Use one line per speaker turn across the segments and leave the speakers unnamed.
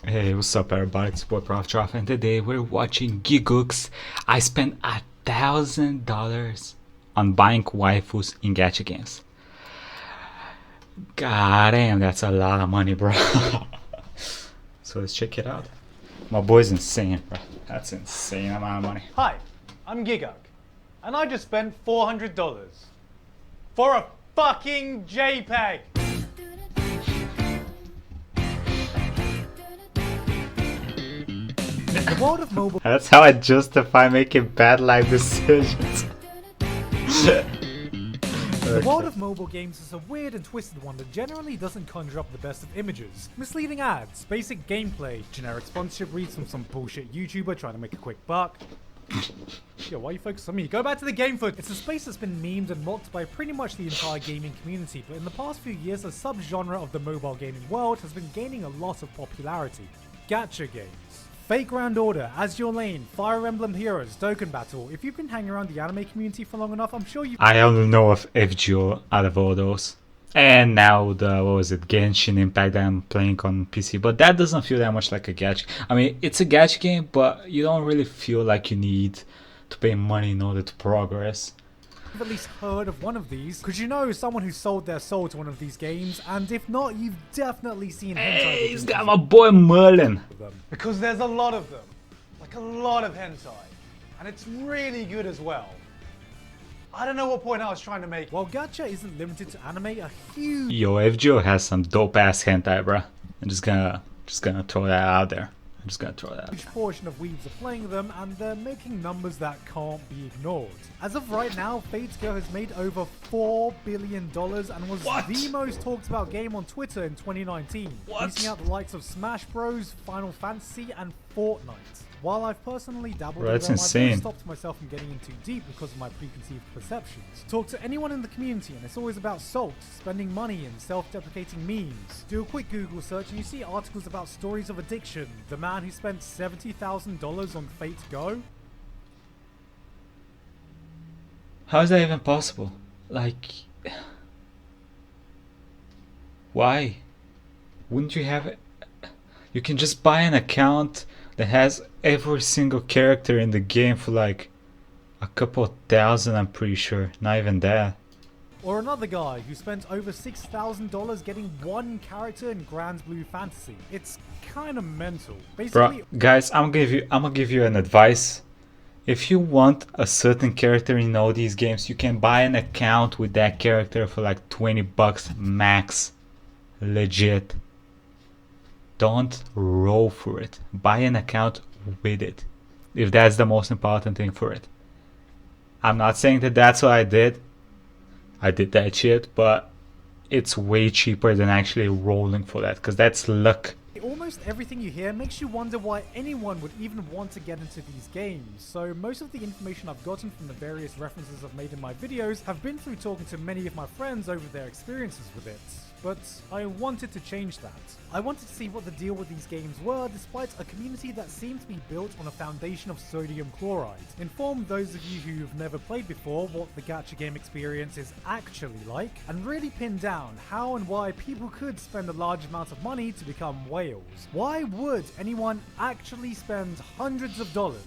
Hey, what's up everybody, it's your boy Prof Trough, and today we're watching Gigguk's. I spent $1,000 on buying waifus in gacha games. God damn, that's a lot of money, bro. So let's check it out. My boy's insane, bro. That's insane amount of money.
Hi, I'm Gigguk, and I just spent $400 for a fucking JPEG. The world of mobile.
That's how I justify making bad life decisions.
The world of mobile games is a weird and twisted one that generally doesn't conjure up the best of images. Misleading ads, basic gameplay, generic sponsorship reads from some bullshit YouTuber trying to make a quick buck. Yo, why you focus on me? Go back to the game foot! It's a space that's been memed and mocked by pretty much the entire gaming community, but in the past few years a subgenre of the mobile gaming world has been gaining a lot of popularity. Gacha games. Fate Grand Order, As Your Lane, Fire Emblem Heroes, Dokkan Battle. If you've been hanging around the anime community for long enough, I'm sure you.
I only know of FGO out of all those. And now the, what was it, Genshin Impact that I'm playing on PC. But that doesn't feel that much like a gacha. I mean, it's a gacha game, but you don't really feel like you need to pay money in order to progress.
You've at least heard of one of these, because you know someone who sold their soul to one of these games, and if not, you've definitely seen hentai.
Hey, he's got my boy Merlin.
Because there's a lot of them, like a lot of hentai, and it's really good as well. I don't know what point I was trying to make. While gacha isn't limited to anime, a huge
Yo, FGO has some dope ass hentai, bruh. I'm just gonna throw that out there. I'm just gonna throw that out there.
portion of weebs are playing them, and they're making numbers that can't be ignored. As of right now, Fate's Go has made over $4 billion and was the most talked about game on Twitter in 2019, beating out the likes of Smash Bros, Final Fantasy, and Fortnite. While I've personally dabbled in them, I've never stopped myself from getting in too deep because of my preconceived perceptions. Talk to anyone in the community and it's always about salt, spending money, and self-deprecating memes. Do a quick Google search and you see articles about stories of addiction. The man who spent $70,000 on Fate Go.
How is that even possible? Like, why? Wouldn't you have it? You can just buy an account that has every single character in the game for like a couple thousand, I'm pretty sure. Not even that.
Or another guy who spent over $6,000 getting one character in Grand Blue Fantasy. It's kind of mental. Basically,
bro, guys, I'm gonna give you an advice. If you want a certain character in all these games, you can buy an account with that character for like 20 bucks max. Legit. Don't roll for it. Buy an account with it, if that's the most important thing for it. I'm not saying that that's what I did. I did that shit, but it's way cheaper than actually rolling for that, because that's luck.
almost everything you hear makes you wonder why anyone would even want to get into these games. So most of the information I've gotten from the various references I've made in my videos have been through talking to many of my friends over their experiences with it. But I wanted to change that. I wanted to see what the deal with these games were, despite a community that seemed to be built on a foundation of sodium chloride. Inform those of you who've never played before what the gacha game experience is actually like, and really pin down how and why people could spend a large amount of money to become whales. Why would anyone actually spend hundreds of dollars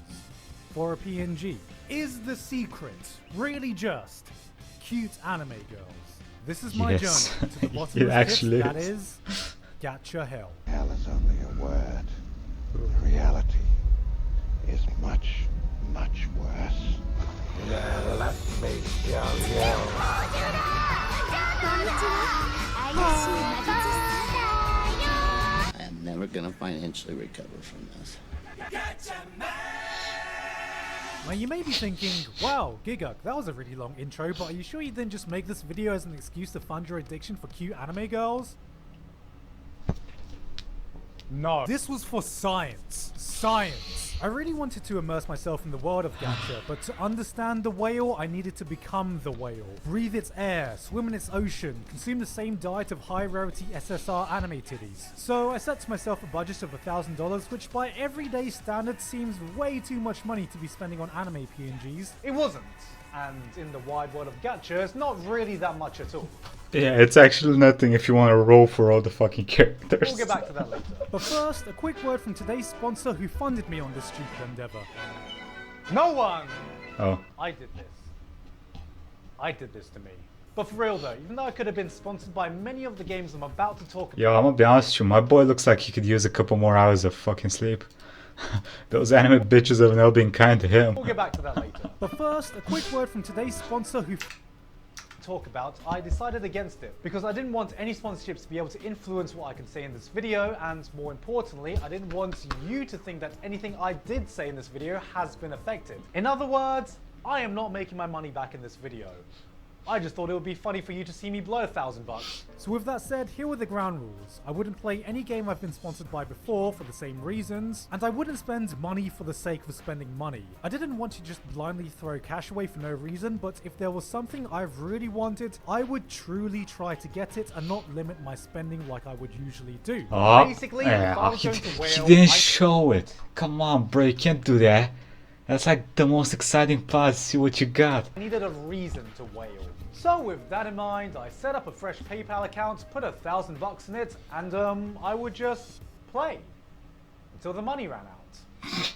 for a PNG? Is the secret really just cute anime girls? This is my journey to the bottom of the pit, that is Gacha Hell.
Hell is only a word. Reality is much, much worse. Let me show you.
I am never gonna financially recover from this.
Now you may be thinking, wow, Gigguk, that was a really long intro, but are you sure you didn't just make this video as an excuse to fund your addiction for cute anime girls? No. This was for science. Science. I really wanted to immerse myself in the world of Gacha, but to understand the whale, I needed to become the whale. Breathe its air, swim in its ocean, consume the same diet of high-rarity SSR anime titties. So I set to myself a budget of $1,000, which by everyday standards seems way too much money to be spending on anime PNGs. It wasn't. and in the wide world of gacha, it's not really that much at all.
Yeah, it's actually nothing if you want to roll for all the fucking characters.
We'll get back to that later. But first, a quick word from today's sponsor who funded me on this stupid endeavor. No one!
Oh.
I did this. I did this to me. But for real though, even though I could have been sponsored by many of the games I'm about to talk about.
Yo, I'm gonna be honest with you, my boy looks like he could use a couple more hours of fucking sleep. Those anime bitches have now been kind to him.
We'll get back to that later. But first, a quick word from today's sponsor who talk about, I decided against it because I didn't want any sponsorships to be able to influence what I can say in this video, and more importantly, I didn't want you to think that anything I did say in this video has been affected. In other words, I am not making my money back in this video. I just thought it would be funny for you to see me blow $1,000. So with that said, here were the ground rules. I wouldn't play any game I've been sponsored by before for the same reasons, and I wouldn't spend money for the sake of spending money. I didn't want to just blindly throw cash away for no reason, but if there was something I've really wanted, I would truly try to get it and not limit my spending like I would usually do.
Oh,
Basically,
yeah,
if I was
he,
going to
he
whale,
didn't show it. Come on, bro, you can't do that. That's like the most exciting part, see what you got.
I needed a reason to whale. So with that in mind, I set up a fresh PayPal account, put $1,000 in it, and I would just play until the money ran out.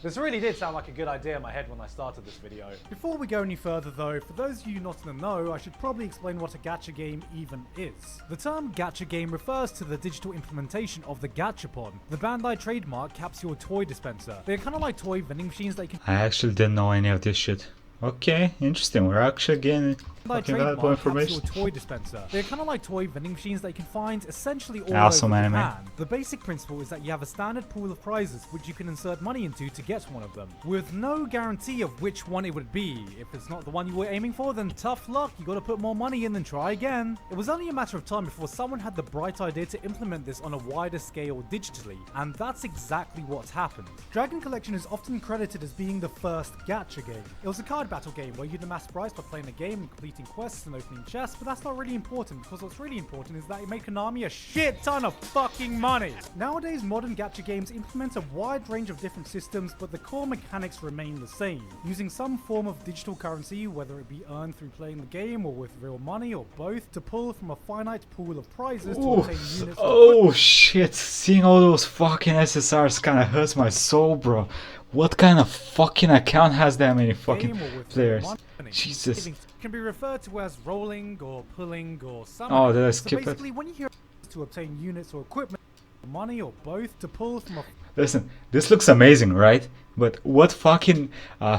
This really did sound like a good idea in my head when I started this video. Before we go any further though, for those of you not in the know, I should probably explain what a gacha game even is. The term gacha game refers to the digital implementation of the gachapon. The Bandai trademark capsule toy dispenser. They're kind of like toy vending machines that you can...
I actually didn't know any of this shit. Okay, interesting. We're actually getting fucking valuable information.
Toy dispenser. They're kind of like toy vending machines that you can find essentially all
Awesome
over
anime.
Japan. The basic principle is that you have a standard pool of prizes which you can insert money into to get one of them, with no guarantee of which one it would be. If it's not the one you were aiming for, then tough luck, you gotta put more money in and try again. It was only a matter of time before someone had the bright idea to implement this on a wider scale digitally, and that's exactly what's happened. Dragon Collection is often credited as being the first gacha game. It was a card battle game where you'd amass prize by playing a game and completing quests and opening chests, but that's not really important because what's really important is that it made Konami a shit ton of fucking money. Nowadays, modern gacha games implement a wide range of different systems, but the core mechanics remain the same, using some form of digital currency, whether it be earned through playing the game or with real money or both, to pull from a finite pool of prizes to obtain units.
Oh shit, seeing all those fucking SSRs kinda hurts my soul, bro. What kind of fucking account has that many fucking players? Jesus.
Can be referred to as rolling or pulling or something.
Oh, did I
So
skip it?
basically, when you hear to obtain units or equipment, money or both, to pull from a...
Listen, this looks amazing, right? But what fucking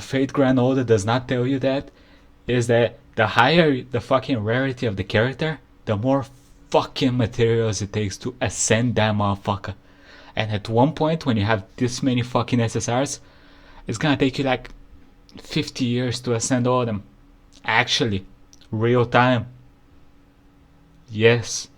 Fate Grand Order does not tell you that is that the higher the fucking rarity of the character, the more fucking materials it takes to ascend that motherfucker. And at one point, when you have this many fucking SSRs, it's gonna take you like 50 years to ascend all of them. Actually, real time. Yes.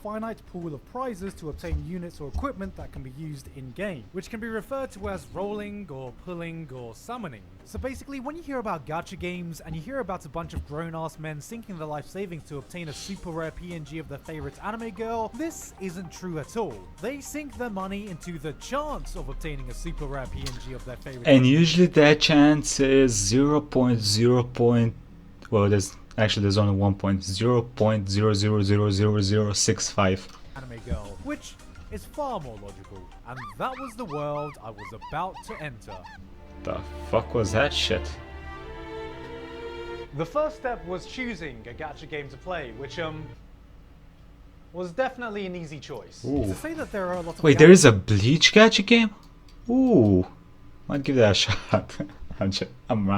finite pool of prizes to obtain units or equipment that can be used in-game, which can be referred to as rolling or pulling or summoning. So basically, when you hear about gacha games and you hear about a bunch of grown-ass men sinking their life savings to obtain a super rare PNG of their favorite anime girl, this isn't true at all. They sink their money into the chance of obtaining a super rare PNG of their favorite.
And usually that chance is 0.0. Well, there's only 1.0.0000065
anime girl, which is far more logical. And that was the world I was about to enter.
The fuck was that shit?
The first step was choosing a gacha game to play, which was definitely an easy choice.
Ooh.
To say that there are a lot of
Wait, there is a Bleach gacha game? Ooh, might give that a shot. I'm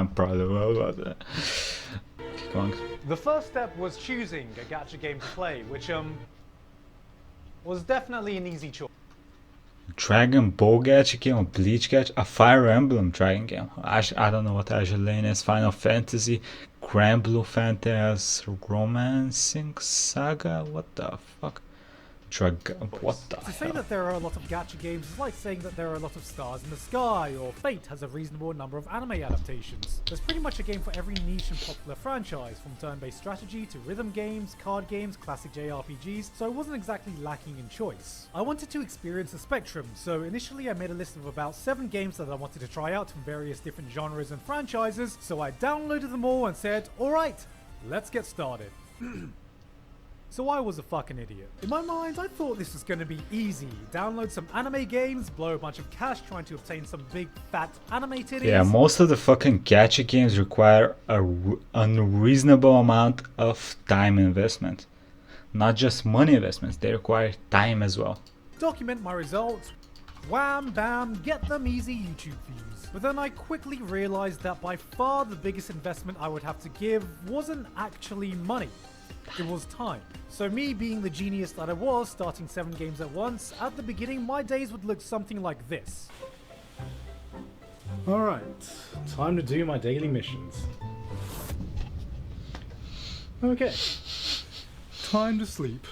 proud about that. Okay, come on.
The first step was choosing a gacha game to play, which was definitely an easy choice.
Dragon Ball gacha game, or Bleach gacha, a Fire Emblem dragon game. I don't know what Azulane is. Final Fantasy, Grand Blue Fantasy, Romancing Saga. What the fuck? What the
To say
hell?
that there are a lot of gacha games is like saying that there are a lot of stars in the sky, or Fate has a reasonable number of anime adaptations. There's pretty much a game for every niche and popular franchise, from turn-based strategy to rhythm games, card games, classic JRPGs, so I wasn't exactly lacking in choice. I wanted to experience the spectrum, so initially I made a list of about 7 games that I wanted to try out from various different genres and franchises, so I downloaded them all and said, alright, let's get started. So I was a fucking idiot. In my mind, I thought this was going to be easy. Download some anime games, blow a bunch of cash trying to obtain some big fat anime titties.
Yeah, most of the fucking gacha games require a unreasonable amount of time investment. Not just money investments, they require time as well.
Document my results. Wham bam, get them easy YouTube views. But then I quickly realized that by far the biggest investment I would have to give wasn't actually money. It was time. So me being the genius that I was, starting 7 games at once, at the beginning my days would look something like this.
Alright, time to do my daily missions. Okay, time to sleep.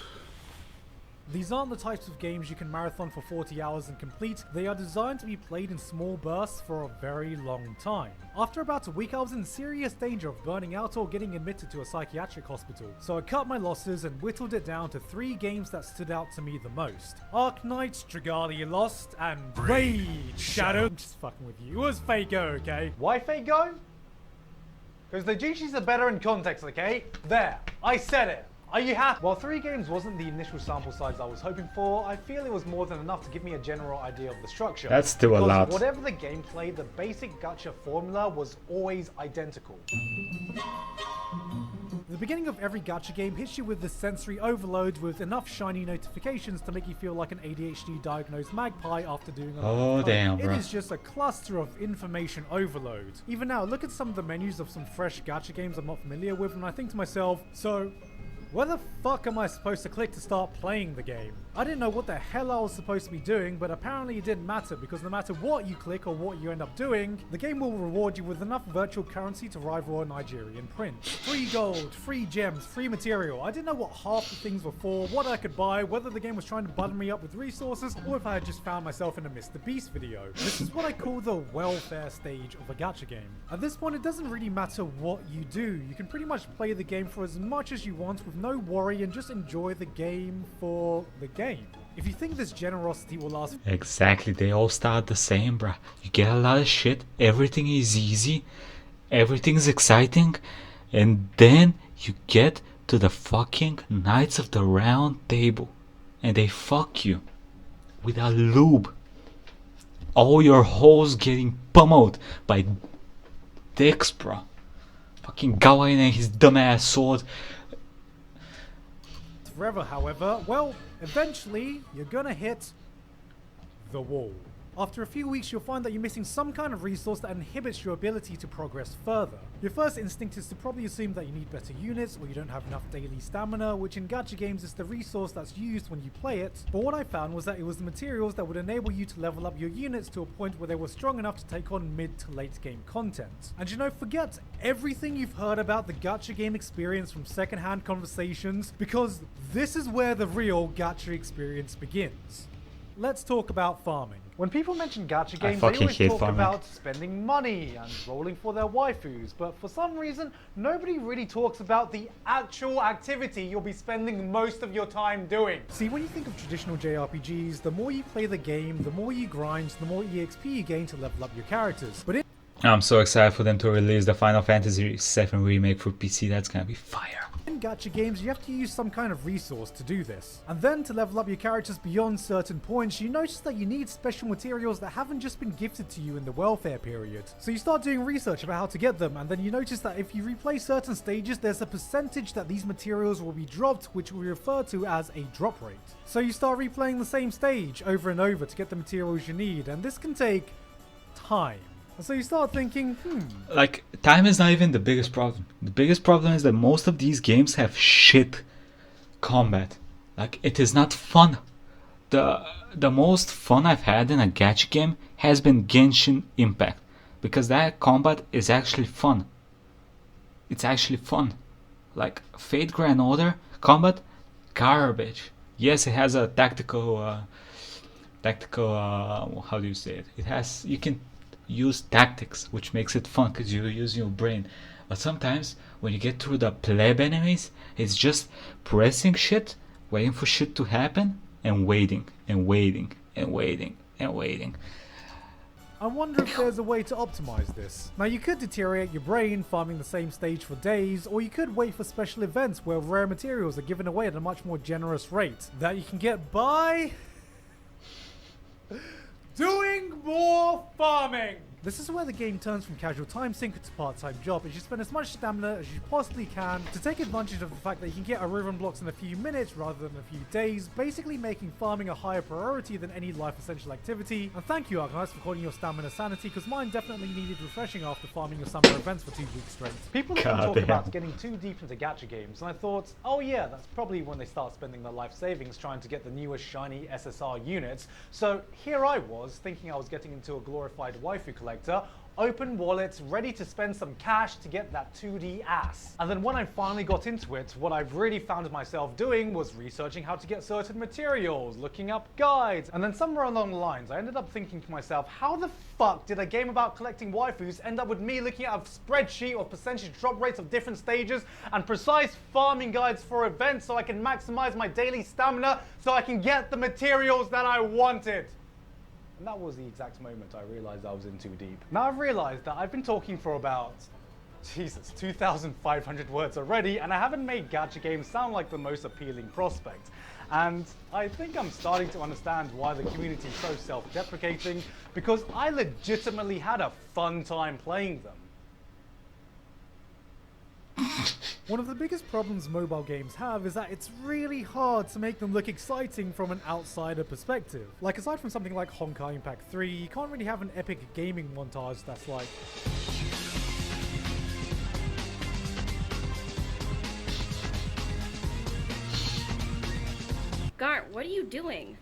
These aren't the types of games you can marathon for 40 hours and complete. They are designed to be played in small bursts for a very long time. After about a week I was in serious danger of burning out or getting admitted to a psychiatric hospital, so I cut my losses and whittled it down to 3 games that stood out to me the most. Arknight, Dragalia Lost, and Raid Shadow. I'm just fucking with you. It was Fago, okay?
Why Fago? Because the Jichis are better in context, okay? There, I said it. Are you happy? While 3 games wasn't the initial sample size I was hoping for, I feel it was more than enough to give me a general idea of the structure.
That's still a
Because
lot.
whatever the gameplay, the basic gacha formula was always identical.
The beginning of every gacha game hits you with the sensory overload with enough shiny notifications to make you feel like an ADHD diagnosed magpie after doing a lot of
Oh,
code.
damn, bro.
It is just a cluster of information overload. Even now, look at some of the menus of some fresh gacha games I'm not familiar with and I think to myself, so where the fuck am I supposed to click to start playing the game? I didn't know what the hell I was supposed to be doing, but apparently it didn't matter because no matter what you click or what you end up doing, the game will reward you with enough virtual currency to rival a Nigerian prince. Free gold, free gems, free material. I didn't know what half the things were for, what I could buy, whether the game was trying to butter me up with resources, or if I had just found myself in a Mr. Beast video. This is what I call the welfare stage of a gacha game. At this point, it doesn't really matter what you do. You can pretty much play the game for as much as you want with no worry and just enjoy the game for the game. If you think this generosity will last,
Exactly, they all start the same, bruh. You get a lot of shit, everything is easy, everything's exciting, and then you get to the fucking Knights of the Round Table, and they fuck you with a lube. All your holes getting pummeled by dicks, bruh. Fucking Gawain and his dumbass sword.
forever, however, well, eventually you're gonna hit the wall. After a few weeks, you'll find that you're missing some kind of resource that inhibits your ability to progress further. Your first instinct is to probably assume that you need better units or you don't have enough daily stamina, which in gacha games is the resource that's used when you play it. But what I found was that it was the materials that would enable you to level up your units to a point where they were strong enough to take on mid to late game content. And you know, forget everything you've heard about the gacha game experience from secondhand conversations, because this is where the real gacha experience begins. Let's talk about farming.
When people mention gacha games, they
fucking
always
hate
talk
farming.
about spending money and rolling for their waifus, but for some reason, nobody really talks about the actual activity you'll be spending most of your time doing.
See, when you think of traditional JRPGs, the more you play the game, the more you grind, the more EXP you gain to level up your characters. But
I'm so excited for them to release the Final Fantasy VII Remake for PC, that's gonna be fire.
in gacha games, you have to use some kind of resource to do this. And then to level up your characters beyond certain points, you notice that you need special materials that haven't just been gifted to you in the welfare period. So you start doing research about how to get them, and then you notice that if you replay certain stages, there's a percentage that these materials will be dropped, which we refer to as a drop rate. So you start replaying the same stage over and over to get the materials you need, and this can take time. And so you start thinking,
Like, time is not even the biggest problem. The biggest problem is that most of these games have shit combat. Like, it is not fun. The most fun I've had in a gacha game has been Genshin Impact, because that combat is actually fun. It's actually fun. Like, Fate Grand Order combat, garbage. Yes, it has a tactical how do you say it? You can use tactics, which makes it fun because you're using your brain. But sometimes when you get through the pleb enemies, it's just pressing shit, waiting for shit to happen, and waiting and waiting and waiting and waiting.
I wonder if there's a way to optimize this. Now you could deteriorate your brain farming the same stage for days, or you could wait for special events where rare materials are given away at a much more generous rate that you can get by doing more farming. This is where the game turns from casual time sinker to part-time job, as you spend as much stamina as you possibly can to take advantage of the fact that you can get Ariran blocks in a few minutes rather than a few days, basically making farming a higher priority than any life essential activity. And thank you Arknights for calling your stamina sanity, because mine definitely needed refreshing after farming your summer events for 2 weeks straight.
People often talk about getting too deep into gacha games, and I thought, oh yeah, that's probably when they start spending their life savings trying to get the newest shiny SSR units. So here I was, thinking I was getting into a glorified waifu collector, open wallet, ready to spend some cash to get that 2D ass. And then when I finally got into it, what I've really found myself doing was researching how to get certain materials, looking up guides, and then somewhere along the lines I ended up thinking to myself, how the fuck did a game about collecting waifus end up with me looking at a spreadsheet of percentage drop rates of different stages and precise farming guides for events so I can maximize my daily stamina so I can get the materials that I wanted? And that was the exact moment I realized I was in too deep. Now I've realized that I've been talking for about, Jesus, 2,500 words already, and I haven't made gacha games sound like the most appealing prospect. And I think I'm starting to understand why the community is so self-deprecating, because I legitimately had a fun time playing them.
One of the biggest problems mobile games have is that it's really hard to make them look exciting from an outsider perspective. Like, aside from something like Honkai Impact 3, you can't really have an epic gaming montage that's like...
Gart, what are you doing?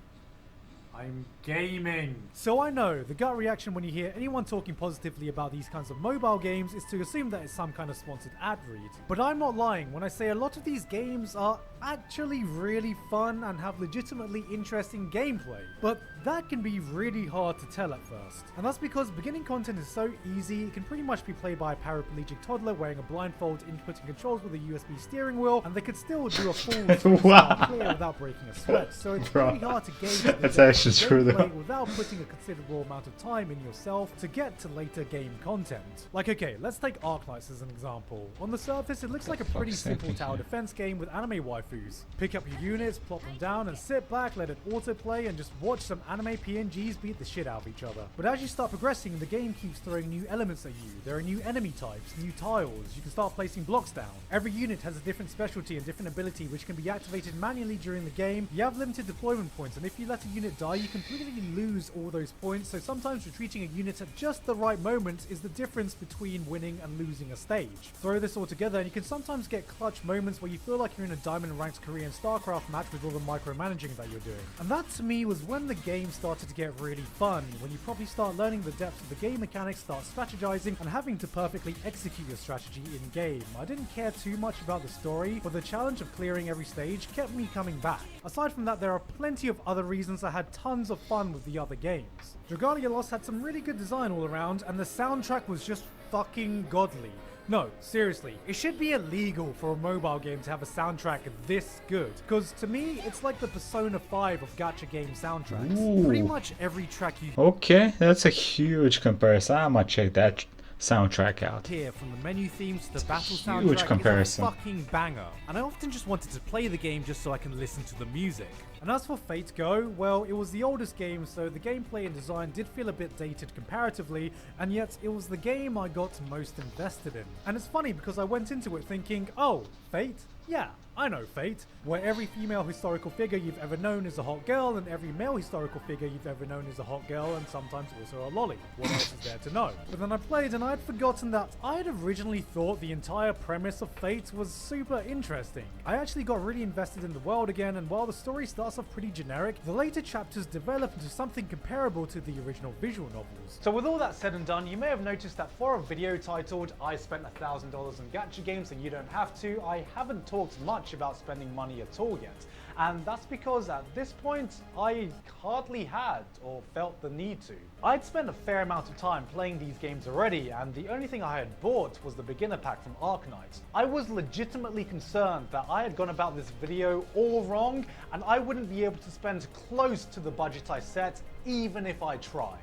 I'm gaming. So I know, the gut reaction when you hear anyone talking positively about these kinds of mobile games is to assume that it's some kind of sponsored ad read. But I'm not lying when I say a lot of these games are actually really fun and have legitimately interesting gameplay. But that can be really hard to tell at first. And that's because beginning content is so easy, it can pretty much be played by a paraplegic toddler wearing a blindfold, inputting controls with a USB steering wheel, and they could still do a full
Wow.
clear without breaking a sweat. So it's
Bro,
really hard to gauge the
that's
depth
actually
of
true though.
gameplay without putting a considerable amount of time in yourself to get to later game content. Like, okay, let's take Arknights as an example. On the surface, it looks like a pretty simple tower defense game with anime waifus. Pick up your units, plop them down, and sit back, let it autoplay, and just watch some anime PNGs beat the shit out of each other. But as you start progressing, the game keeps throwing new elements at you. There are new enemy types, new tiles, you can start placing blocks down. Every unit has a different specialty and different ability which can be activated manually during the game. You have limited deployment points, and if you let a unit die, you completely lose all those points, so sometimes retreating a unit at just the right moment is the difference between winning and losing a stage. Throw this all together and you can sometimes get clutch moments where you feel like you're in a diamond ranked Korean StarCraft match with all the micromanaging that you're doing. And that to me was when the game started to get really fun, when you probably start learning the depths of the game mechanics, start strategizing and having to perfectly execute your strategy in game. I didn't care too much about the story, but the challenge of clearing every stage kept me coming back. Aside from that, there are plenty of other reasons I had tons of fun with the other games. Dragalia Lost had some really good design all around, and the soundtrack was just fucking godly. No, seriously, it should be illegal for a mobile game to have a soundtrack this good, because to me, it's like the Persona 5 of gacha game soundtracks.
Ooh.
Pretty much every track you
Okay, that's a huge comparison. I'm gonna check that soundtrack out.
hear, from the menu themes to the battle
Huge
soundtrack,
comparison.
is a fucking banger. And I often just wanted to play the game just so I can listen to the music. And as for Fate Go, well, it was the oldest game, so the gameplay and design did feel a bit dated comparatively, and yet it was the game I got most invested in. And it's funny because I went into it thinking, oh, Fate? Yeah, I know Fate, where every female historical figure you've ever known is a hot girl, and every male historical figure you've ever known is a hot girl, and sometimes also a lolly. What else is there to know? But then I played and I'd forgotten that I'd originally thought the entire premise of Fate was super interesting. I actually got really invested in the world again, and while the story starts off pretty generic, the later chapters develop into something comparable to the original visual novels.
So with all that said and done, you may have noticed that for a video titled I spent $1,000 on gacha games and you don't have to, I haven't talked much about spending money at all yet. and that's because at this point I hardly had or felt the need to. I'd spent a fair amount of time playing these games already, and the only thing I had bought was the beginner pack from Arknight. I was legitimately concerned that I had gone about this video all wrong and I wouldn't be able to spend close to the budget I set even if I tried.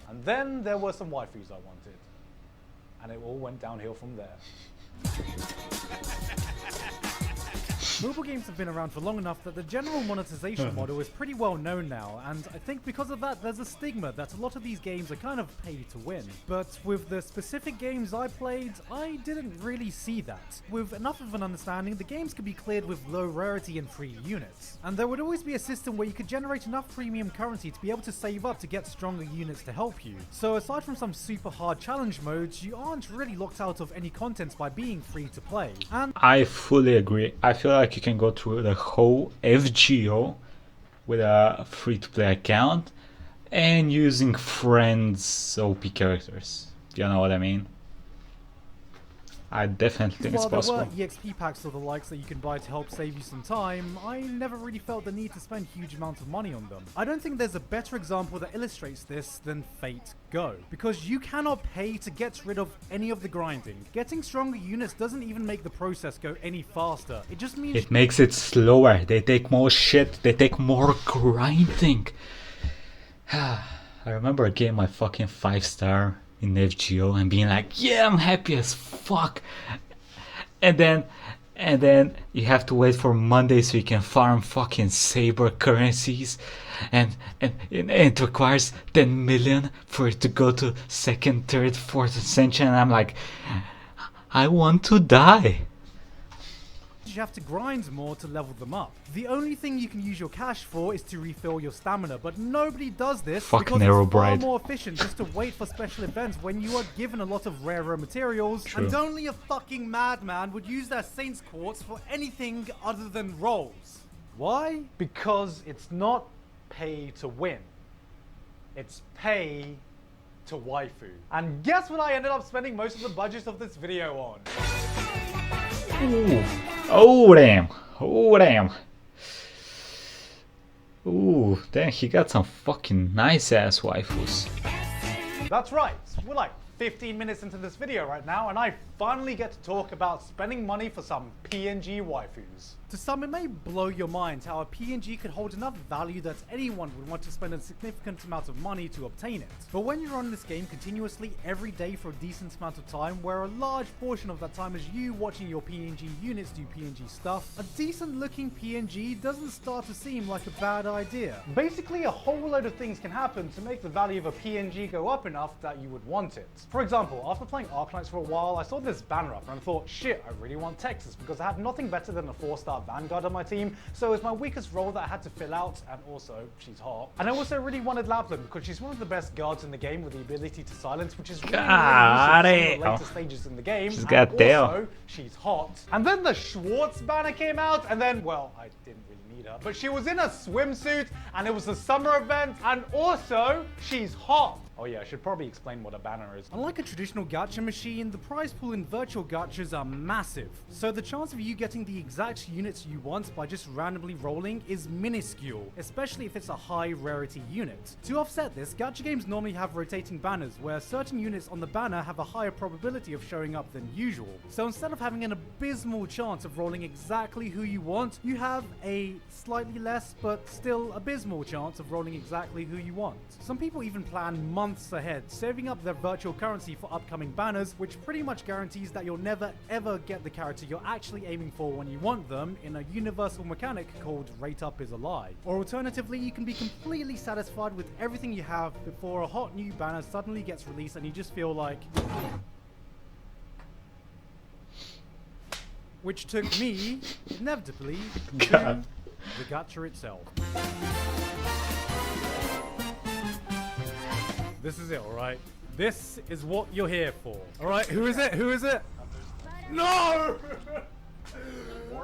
And then there were some waifus I wanted, and it all went downhill from there.
Mobile games have been around for long enough that the general monetization model is pretty well known now, and I think because of that there's a stigma that a lot of these games are kind of pay to win. But with the specific games I played, I didn't really see that. With enough of an understanding, the games could be cleared with low rarity and free units. And there would always be a system where you could generate enough premium currency to be able to save up to get stronger units to help you. So aside from some super hard challenge modes, you aren't really locked out of any content by being free to play. And
I fully agree. I feel like you can go through the whole FGO with a free-to-play account and using friends' OP characters. You know what I mean? I definitely think it's
while there
possible.
were EXP packs or the likes that you can buy to help save you some time, I never really felt the need to spend huge amounts of money on them. I don't think there's a better example that illustrates this than Fate Go, because you cannot pay to get rid of any of the grinding. Getting stronger units doesn't even make the process go any faster. It just means
It makes it slower. They take more shit. They take more grinding. I remember a game my fucking 5-star in FGO and being like, yeah, I'm happy as fuck. And then you have to wait for Monday so you can farm fucking saber currencies, and it requires 10 million for it to go to 2nd, 3rd, 4th ascension, and I'm like, I want to die.
you have to grind more to level them up. The only thing you can use your cash for is to refill your stamina, but nobody does this
Fucking
because it's far
Arrowbride.
more efficient just to wait for special events when you are given a lot of rarer materials, and only a fucking madman would use their Saints Quartz for anything other than rolls. Why?
Because it's not pay to win. It's pay to waifu. And guess what I ended up spending most of the budget of this video on?
Ooh. Oh damn. Oh damn. Ooh, damn, he got some fucking nice ass waifus.
That's right, we're like 15 minutes into this video right now, and I finally get to talk about spending money for some PNG waifus.
To some, it may blow your mind how a PNG could hold enough value that anyone would want to spend a significant amount of money to obtain it. But when you run this game continuously every day for a decent amount of time, where a large portion of that time is you watching your PNG units do PNG stuff, a decent looking PNG doesn't start to seem like a bad idea.
Basically, a whole load of things can happen to make the value of a PNG go up enough that you would want it. For example, after playing Arknights for a while, I saw this banner up and I thought, shit, I really want Texas because I have nothing better than a 4-star Vanguard on my team, so it's my weakest role that I had to fill out, and also, she's hot. And I also really wanted Lapland because she's one of the best guards in the game with the ability to silence, which is really, really useful in the later stages in the game.
She's got
also, she's hot. And then the Schwartz banner came out, and then, well, I didn't really need her, but she was in a swimsuit, and it was a summer event, and also, she's hot. Oh yeah, I should probably explain what a banner is.
Unlike a traditional gacha machine, the prize pool in virtual gachas are massive, so the chance of you getting the exact units you want by just randomly rolling is minuscule, especially if it's a high rarity unit. To offset this, gacha games normally have rotating banners, where certain units on the banner have a higher probability of showing up than usual. So instead of having an abysmal chance of rolling exactly who you want, you have a slightly less but still abysmal chance of rolling exactly who you want. Some people even plan months ahead, saving up their virtual currency for upcoming banners, which pretty much guarantees that you'll never ever get the character you're actually aiming for when you want them, in a universal mechanic called rate up is a lie. Or alternatively, you can be completely satisfied with everything you have before a hot new banner suddenly gets released and you just feel like... Which took me, inevitably, to the gacha itself. This is it, alright? This is what you're here for. Alright, who is it? Who is it? No!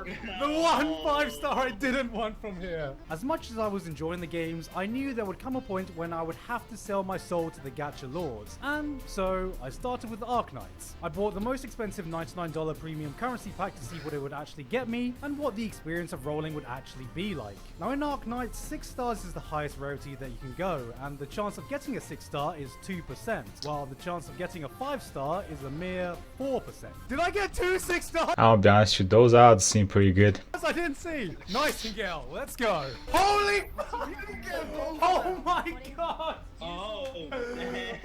The one 5-star I didn't want from here. As much as I was enjoying the games, I knew there would come a point when I would have to sell my soul to the Gacha lords. And so I started with the Arknights. I bought the most expensive $99 premium currency pack to see what it would actually get me and what the experience of rolling would actually be like. Now in Arknights, 6 stars is the highest rarity that you can go, and the chance of getting a 6-star is 2%, while the chance of getting a 5-star is a mere 4%. Did I get 2 6-stars?
I'll be honest with you, those odds seem pretty good.
I didn't see. Nightingale, let's go. Holy oh my god!
Oh,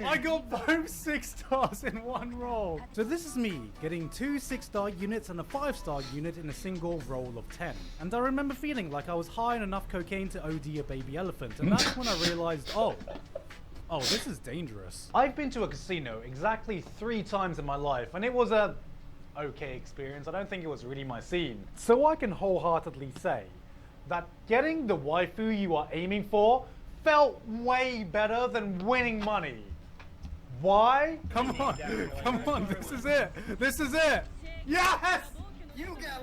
I got both 6 stars in one roll. So this is me getting 2 6-star units and a 5-star unit in a single roll of 10. And I remember feeling like I was high on enough cocaine to OD a baby elephant, and that's when I realized, oh, this is dangerous.
I've been to a casino exactly 3 times in my life, and it was a okay experience. I don't think it was really my scene. So I can wholeheartedly say that getting the waifu you are aiming for felt way better than winning money. Why?
Come on, come on, this is it. This is it. Yes!
you got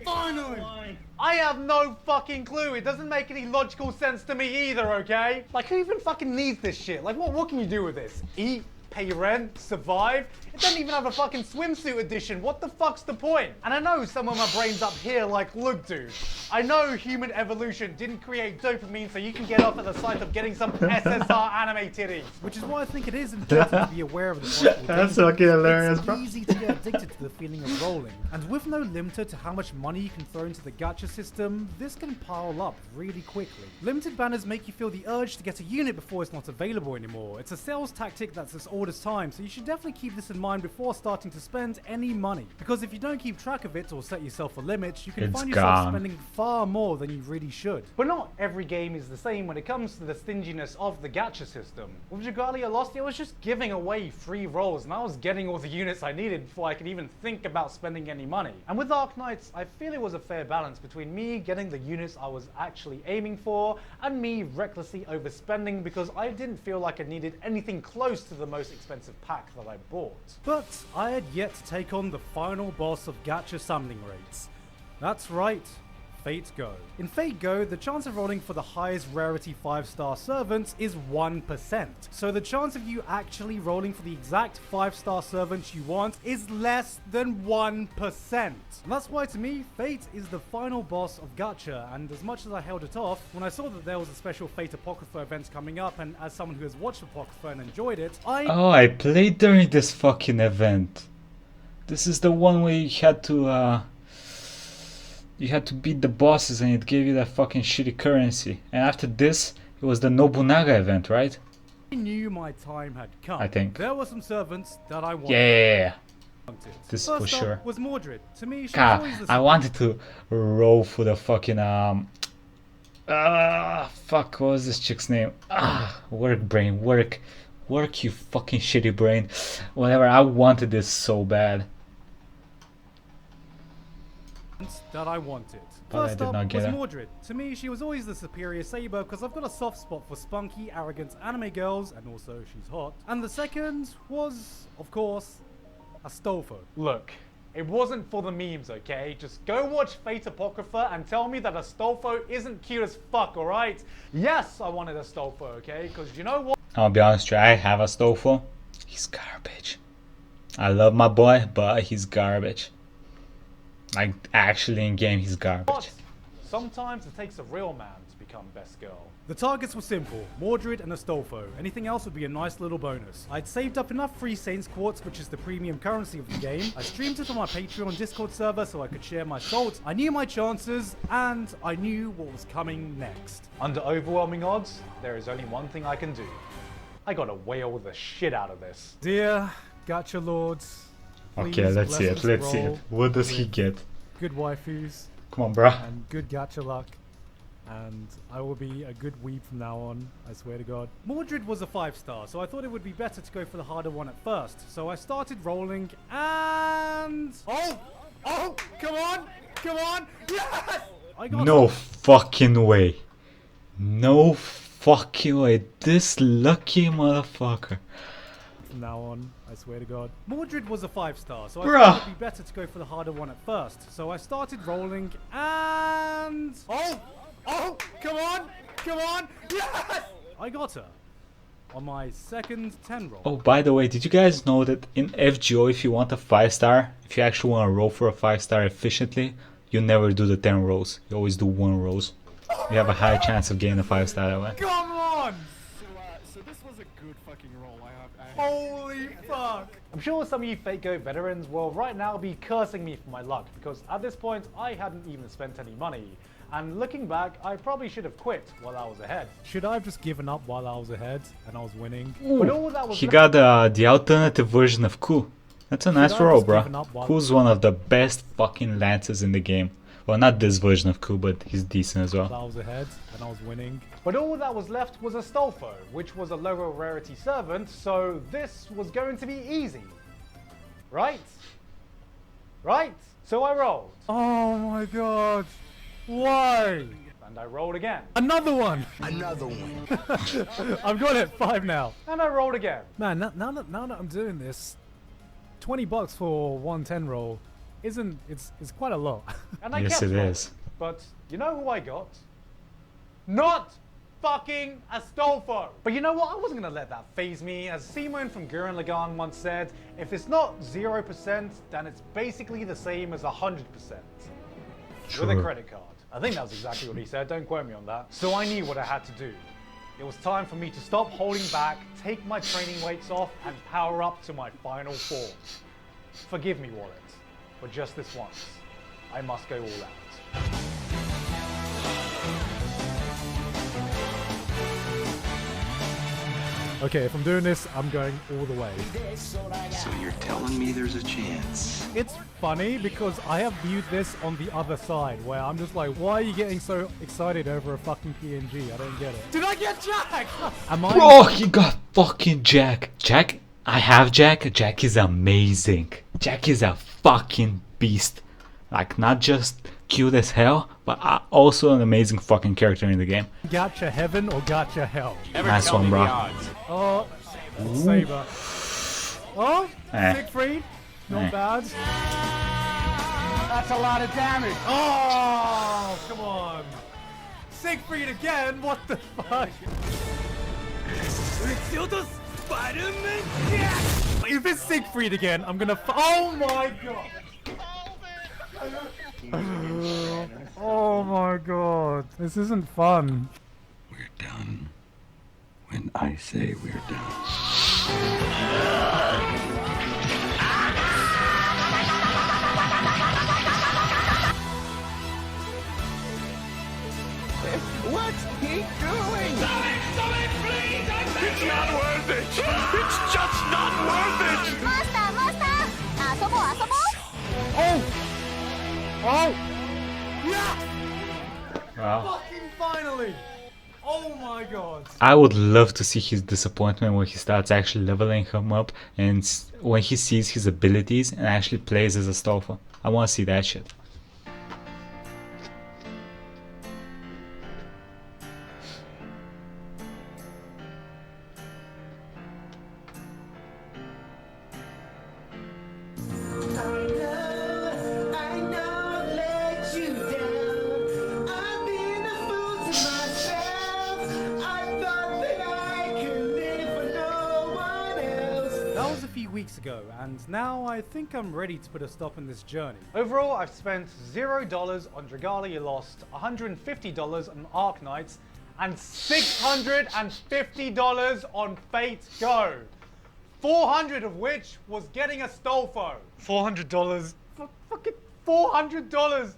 Finally!
I have no fucking clue. It doesn't make any logical sense to me either, okay? Like, who even fucking needs this shit? Like, what can you do with this? Eat? Pay rent? Survive? It doesn't even have a fucking swimsuit edition. What the fuck's the point? And I know some of my brain's up here like, look dude, I know human evolution didn't create dopamine so you can get off at the sight of getting some SSR anime titties.
Which is why I think it is important to be aware of the possible
That's
dangers.
fucking hilarious,
It's
bro.
easy to get addicted to the feeling of rolling. And with no limiter to how much money you can throw into the gacha system, this can pile up really quickly. Limited banners make you feel the urge to get a unit before it's not available anymore. It's a sales tactic that's as old as time, so you should definitely keep this in mind before starting to spend any money. Because if you don't keep track of it or set yourself a limit, you can
It's
find yourself
gone.
spending far more than you really should.
But not every game is the same when it comes to the stinginess of the gacha system. With Dragalia Lost, it was just giving away free rolls, and I was getting all the units I needed before I could even think about spending any money. And with Arknights, I feel it was a fair balance between me getting the units I was actually aiming for, and me recklessly overspending because I didn't feel like I needed anything close to the most expensive pack that I bought.
But I had yet to take on the final boss of gacha summoning rates. That's right, Fate Go. In Fate Go, the chance of rolling for the highest rarity 5-star servants is 1%. So the chance of you actually rolling for the exact 5-star servants you want is less than 1%. And that's why to me, Fate is the final boss of gacha, and as much as I held it off, when I saw that there was a special Fate Apocrypha event coming up, and as someone who has watched Apocrypha and enjoyed it,
Oh, I played during this fucking event. This is the one where you had to beat the bosses and it gave you that fucking shitty currency. And after this, it was the Nobunaga event, right?
I knew my time had come.
I think.
There were some servants that I wanted.
Yeah. This
First
for
up
sure.
was Mordred. To me, she was
God,
always the
I wanted to roll for the fucking fuck, what was this chick's name? Work brain, work, you fucking shitty brain. Whatever, I wanted this so bad.
that I wanted.
But I
First
did
up
not get
was
her.
Mordred. To me, she was always the superior saber because I've got a soft spot for spunky, arrogant anime girls, and also she's hot. And the second was, of course, Astolfo.
Look, it wasn't for the memes, okay? Just go watch Fate Apocrypha and tell me that Astolfo isn't cute as fuck, alright? Yes, I wanted Astolfo, okay? Because you know what?
I'll be honest with you, I have a Stofo. He's garbage. I love my boy, but he's garbage. Like, actually in game, he's garbage.
Sometimes it takes a real man to become best girl.
The targets were simple, Mordred and Astolfo. Anything else would be a nice little bonus. I'd saved up enough free Saints Quartz, which is the premium currency of the game. I streamed it on my Patreon Discord server so I could share my salt. I knew my chances, and I knew what was coming next.
Under overwhelming odds, there is only one thing I can do. I gotta whale the shit out of this.
Dear Gacha Lords,
Okay,
please
let's see
bless
it,
us
let's see it.
roll
What does he
with
get?
Good waifus
Come on, bruh.
and good gacha luck. And I will be a good weeb from now on, I swear to God. Mordred was a 5-star, so I thought it would be better to go for the harder one at first. So I started rolling, and... Oh, come on, yes! I got
No fucking way. No fucking way. This lucky motherfucker.
from now on. I swear to God. Mordred was a 5-star, so I
Bruh.
thought it'd be better to go for the harder one at first. So I started rolling and... Oh! Come on! Yes! I got her. On my second 10 roll.
Oh, by the way, did you guys know that in FGO, if you want a 5-star, if you actually want to roll for a 5-star efficiently, you never do the 10 rolls. You always do 1 rolls. You have a higher chance of getting a 5-star that way.
Come on!
So this was a good fucking roll.
Holy fuck!
I'm sure some of you Fate Go veterans will right now be cursing me for my luck, because at this point I hadn't even spent any money. And looking back, I probably should have quit while I was ahead.
Should I have just given up while I was ahead and I was winning?
But all that was
He
left-
got the alternative version of Ku. That's a nice
I
roll,
just
bro.
given up while-
Ku's one of the best fucking lances in the game. Well, not this version of Ku, but he's decent as well.
I was ahead and I was winning.
But all that was left was Astolfo, which was a lower rarity servant, so this was going to be easy. Right? Right? So I rolled.
Oh my god. Why?
And I rolled again.
Another one!
Another one.
I've got it, 5 now.
And I rolled again.
Man, now that I'm doing this, $20 for 110 roll isn't, it's quite a lot.
And I
Yes,
kept
it
rolling.
is.
But you know who I got? Not fucking Astolfo. But you know what? I wasn't gonna let that phase me. As Simon from Gurren Lagann once said, if it's not 0%, then it's basically the same as 100%. With a
True.
credit card. I think that was exactly what he said, don't quote me on that. So I knew what I had to do. It was time for me to stop holding back, take my training weights off, and power up to my final form. Forgive me, Wallet, but just this once, I must go all out.
Okay, if I'm doing this, I'm going all the way.
So you're telling me there's a chance?
It's funny because I have viewed this on the other side where I'm just like, why are you getting so excited over a fucking PNG? I don't get it. Did I get Jack? Am I?
Bro, he got fucking Jack. Jack, I have Jack. Jack is amazing. Jack is a fucking beast. Like, not just cute as hell, but also an amazing fucking character in the game.
Gacha heaven or gacha hell?
Nice one, bro.
Oh, Saber. Oh,
Eh.
Siegfried. Not
Eh.
bad.
That's a lot of damage.
Oh, come on. Siegfried again? What the fuck? If it's Siegfried again, I'm gonna. Oh my god. Oh my god. This isn't fun.
We're done. When I say we're done.
What's he doing? Stop it, please! It's not worth it! It's just not worth it!
Oh! Yeah!
Wow.
Fucking finally! Oh my god.
I would love to see his disappointment when he starts actually leveling him up and when he sees his abilities and actually plays as Astolfo. I want to see that shit.
That was a few weeks ago, and now I think I'm ready to put a stop in this journey.
Overall, I've spent $0 on Dragalia Lost, $150 on Ark Knights, and $650 on Fate Go. 400 of which was getting Astolfo. $400. Fucking $400.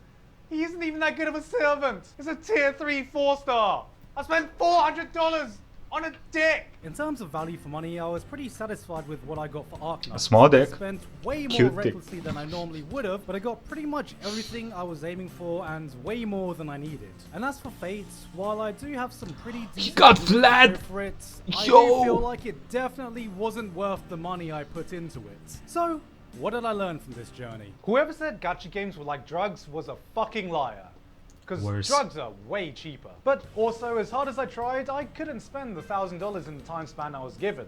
He isn't even that good of a servant. It's a tier 3 4-star. I spent $400 on a dick.
In terms of value for money, I was pretty satisfied with what I got for Ark Knights.
small dick.
I spent way more
Cute dick.
recklessly than I normally would have, but I got pretty much everything I was aiming for and way more than I needed. And as for Fate, while I do have some pretty decent
got
reasons to
Vlad!
go for it, I
Yo!
do feel like it definitely wasn't worth the money I put into it. So, what did I learn from this journey?
Whoever said gacha games were like drugs was a fucking liar. Because
Worse.
drugs are way cheaper. But also, as hard as I tried, I couldn't spend the $1,000 in the time span I was given.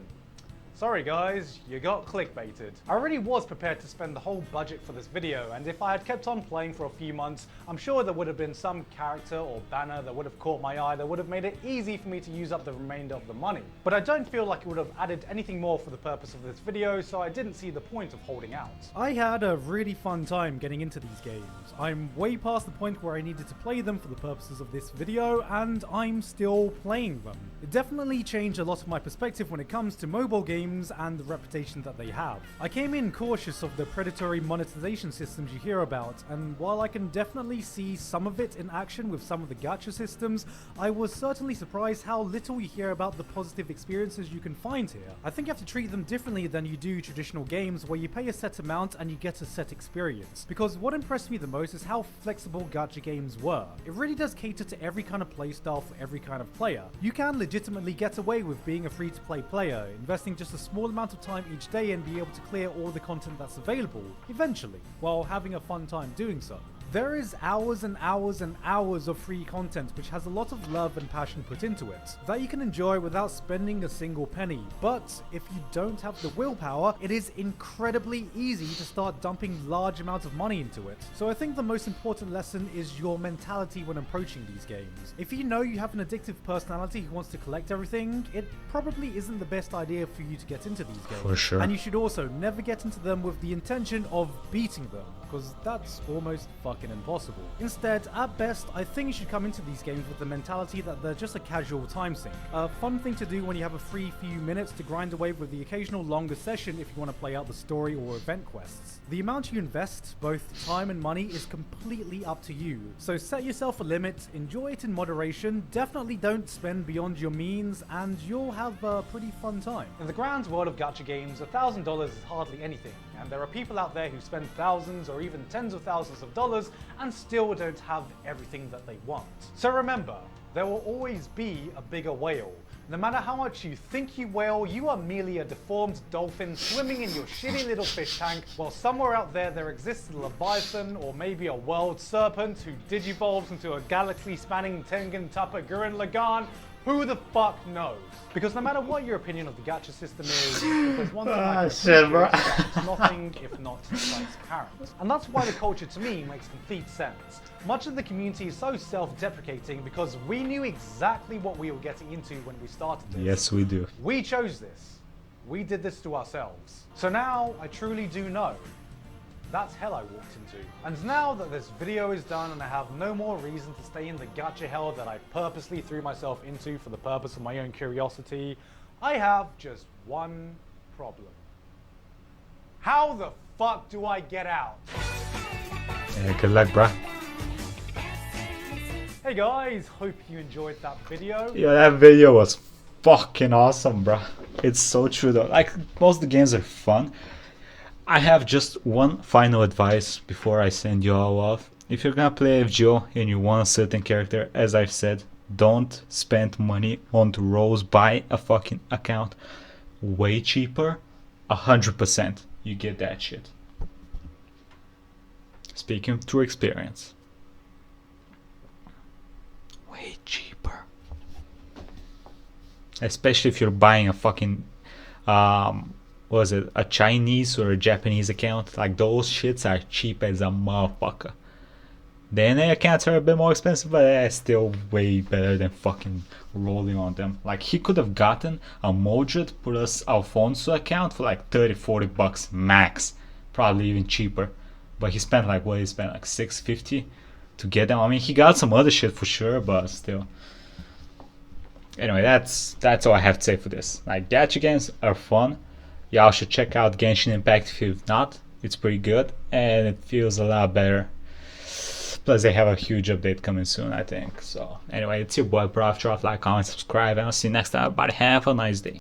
Sorry guys, you got clickbaited. I really was prepared to spend the whole budget for this video, and if I had kept on playing for a few months, I'm sure there would have been some character or banner that would have caught my eye that would have made it easy for me to use up the remainder of the money. But I don't feel like it would have added anything more for the purpose of this video, so I didn't see the point of holding out.
I had a really fun time getting into these games. I'm way past the point where I needed to play them for the purposes of this video, and I'm still playing them. It definitely changed a lot of my perspective when it comes to mobile games and the reputation that they have. I came in cautious of the predatory monetization systems you hear about, and while I can definitely see some of it in action with some of the gacha systems, I was certainly surprised how little you hear about the positive experiences you can find here. I think you have to treat them differently than you do traditional games where you pay a set amount and you get a set experience, because what impressed me the most is how flexible gacha games were. It really does cater to every kind of playstyle for every kind of player. You can legitimately get away with being a free-to-play player, investing just a small amount of time each day and be able to clear all the content that's available, eventually, while having a fun time doing so. There is hours and hours and hours of free content which has a lot of love and passion put into it, that you can enjoy without spending a single penny. But if you don't have the willpower, it is incredibly easy to start dumping large amounts of money into it. So I think the most important lesson is your mentality when approaching these games. If you know you have an addictive personality who wants to collect everything, it probably isn't the best idea for you to get into these games.
For sure.
And you should also never get into them with the intention of beating them, because that's almost fucking impossible. Instead, at best, I think you should come into these games with the mentality that they're just a casual time sink. A fun thing to do when you have a free few minutes to grind away with the occasional longer session if you want to play out the story or event quests. The amount you invest, both time and money, is completely up to you. So set yourself a limit, enjoy it in moderation, definitely don't spend beyond your means, and you'll have a pretty fun time.
In the grand world of gacha games, $1,000 is hardly anything, and there are people out there who spend thousands or even tens of thousands of dollars and still don't have everything that they want. So remember, there will always be a bigger whale. No matter how much you think you whale, you are merely a deformed dolphin swimming in your shitty little fish tank, while somewhere out there exists a leviathan or maybe a world serpent who digivolves into a galaxy-spanning Tengen Tupper Gurren Lagann. Who the fuck knows? Because no matter what your opinion of the gacha system is, if there's one thing I can
shit, bro.
it's nothing if not transparent. And that's why the culture to me makes complete sense. Much of the community is so self-deprecating because we knew exactly what we were getting into when we started this.
Yes, we do.
We chose this. We did this to ourselves. So now I truly do know. That's hell I walked into. And now that this video is done and I have no more reason to stay in the gacha hell that I purposely threw myself into for the purpose of my own curiosity, I have just one problem. How the fuck do I get out?
Yeah, good luck, bruh.
Hey guys, hope you enjoyed that video.
Yeah, that video was fucking awesome, bruh. It's so true though. Like, most of the games are fun. I have just one final advice before I send you all off. If you're gonna play FGO and you want a certain character, as I've said, don't spend money on the roles. Buy a fucking account. Way cheaper. 100% you get that shit. Speaking through experience. Way cheaper. Especially if you're buying a fucking was it a Chinese or a Japanese account? Like, those shits are cheap as a motherfucker. The NA accounts are a bit more expensive, but they're still way better than fucking rolling on them. Like, he could have gotten a Modred plus Alfonso account for like 30-40 bucks max, probably even cheaper. But he spent like, what, he spent like 650 to get them. I mean, he got some other shit for sure, but still. Anyway, that's all I have to say for this. Like, gacha games are fun. Y'all should check out Genshin Impact if you've not. It's pretty good and it feels a lot better. Plus they have a huge update coming soon, I think. So anyway, it's your boy Prof. Drop, like, comment, subscribe, and I'll see you next time. Everybody have a nice day.